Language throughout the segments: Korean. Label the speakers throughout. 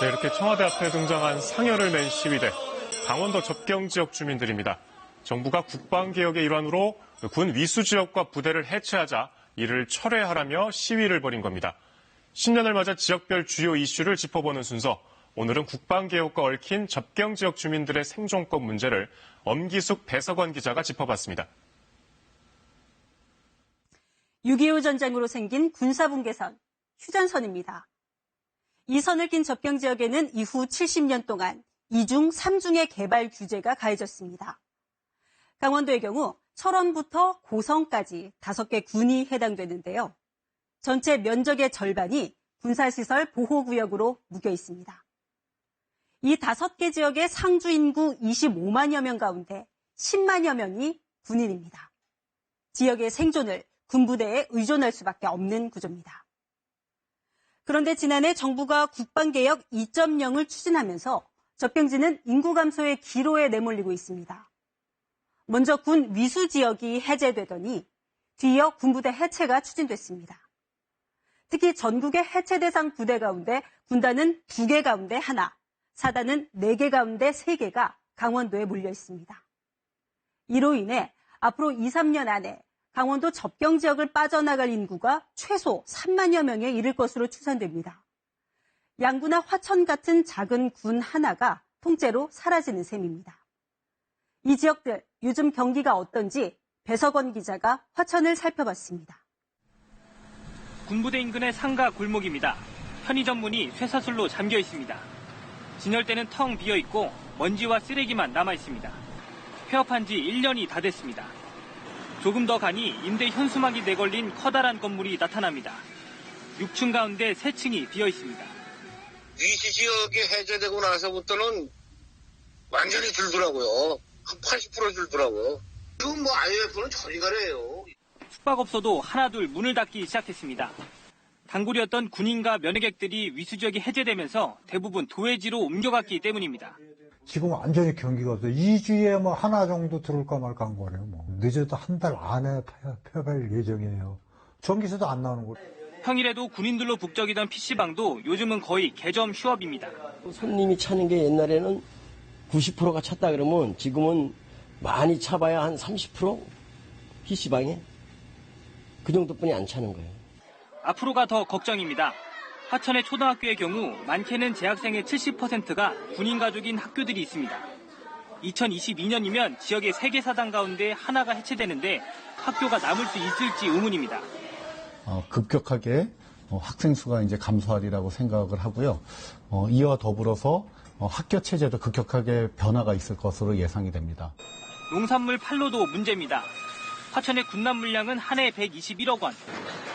Speaker 1: 네, 이렇게 청와대 앞에 등장한 상여를 맨 시위대, 강원도 접경 지역 주민들입니다. 정부가 국방개혁의 일환으로 군 위수 지역과 부대를 해체하자 이를 철회하라며 시위를 벌인 겁니다. 신년을 맞아 지역별 주요 이슈를 짚어보는 순서, 오늘은 국방개혁과 얽힌 접경 지역 주민들의 생존권 문제를 엄기숙 배석원 기자가 짚어봤습니다.
Speaker 2: 6.25 전쟁으로 생긴 군사분계선, 휴전선입니다. 이 선을 낀 접경 지역에는 이후 70년 동안 2중, 3중의 개발 규제가 가해졌습니다. 강원도의 경우 철원부터 고성까지 5개 군이 해당되는데요. 전체 면적의 절반이 군사시설 보호구역으로 묶여 있습니다. 이 5개 지역의 상주 인구 25만여 명 가운데 10만여 명이 군인입니다. 지역의 생존을 군부대에 의존할 수밖에 없는 구조입니다. 그런데 지난해 정부가 국방개혁 2.0을 추진하면서 접경지는 인구 감소의 기로에 내몰리고 있습니다. 먼저 군 위수 지역이 해제되더니 뒤이어 군부대 해체가 추진됐습니다. 특히 전국의 해체 대상 부대 가운데 군단은 2개 가운데 하나, 사단은 4개 가운데 3개가 강원도에 몰려 있습니다. 이로 인해 앞으로 2, 3년 안에 강원도 접경 지역을 빠져나갈 인구가 최소 3만여 명에 이를 것으로 추산됩니다. 양구나 화천 같은 작은 군 하나가 통째로 사라지는 셈입니다. 이 지역들 요즘 경기가 어떤지 배석원 기자가 화천을 살펴봤습니다.
Speaker 3: 군부대 인근의 상가 골목입니다. 편의점 문이 쇠사슬로 잠겨 있습니다. 진열대는 텅 비어 있고 먼지와 쓰레기만 남아 있습니다. 폐업한 지 1년이 다 됐습니다. 조금 더 가니 임대 현수막이 내걸린 커다란 건물이 나타납니다. 6층 가운데 3층이 비어 있습니다.
Speaker 4: 위수 지역이 해제되고 나서부터는 완전히 줄더라고요. 한 80% 줄더라고요. 지금 뭐 IMF는 저리 가래요.
Speaker 3: 숙박업소도 하나둘 문을 닫기 시작했습니다. 단골이었던 군인과 면회객들이 위수 지역이 해제되면서 대부분 도회지로 옮겨갔기 때문입니다.
Speaker 5: 지금 완전히 경기가 없어요. 2주에 뭐 하나 정도 들어올까 말까 한 거네요. 뭐. 늦어도 한 달 안에 폐업할 예정이에요. 전기세도 안 나오는 거예요.
Speaker 3: 평일에도 군인들로 북적이던 PC방도 요즘은 거의 개점 휴업입니다.
Speaker 6: 손님이 차는 게 옛날에는 90%가 찼다 그러면 지금은 많이 차봐야 한 30%? PC방에? 그 정도뿐이 안 차는 거예요.
Speaker 3: 앞으로가 더 걱정입니다. 화천의 초등학교의 경우 많게는 재학생의 70%가 군인 가족인 학교들이 있습니다. 2022년이면 지역의 3개 사단 가운데 하나가 해체되는데 학교가 남을 수 있을지 의문입니다.
Speaker 7: 급격하게 학생 수가 이제 감소하리라고 생각을 하고요. 이와 더불어서 학교 체제도 급격하게 변화가 있을 것으로 예상이 됩니다.
Speaker 3: 농산물 판로도 문제입니다. 화천의 군납 물량은 한 해 121억 원.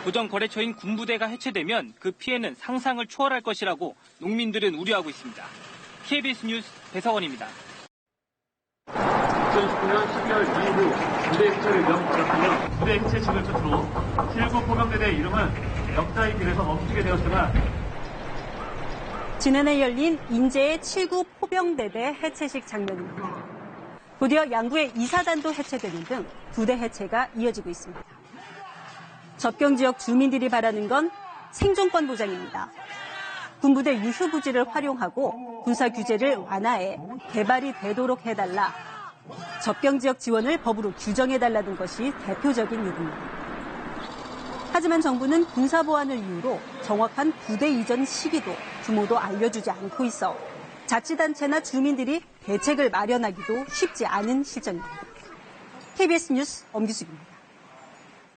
Speaker 3: 고정 거래처인 군부대가 해체되면 그 피해는 상상을 초월할 것이라고 농민들은 우려하고 있습니다. KBS 뉴스 배석원입니다.
Speaker 8: 2019년 12월 2일 부대 해체를 명받았으며 부대 해체식을 끝으로 7구 포병대대의 이름은 역사의 길에서 멈추게 되었으나
Speaker 2: 지난해 열린 인제의 7구 포병대대 해체식 장면입니다. 곧이어 양구의 2사단도 해체되는 등 부대 해체가 이어지고 있습니다. 접경 지역 주민들이 바라는 건 생존권 보장입니다. 군부대 유휴 부지를 활용하고 군사 규제를 완화해 개발이 되도록 해달라. 접경 지역 지원을 법으로 규정해달라는 것이 대표적인 요구입니다. 하지만 정부는 군사 보안을 이유로 정확한 부대 이전 시기도 규모도 알려주지 않고 있어 자치단체나 주민들이 대책을 마련하기도 쉽지 않은 실정입니다. KBS 뉴스 엄기숙입니다.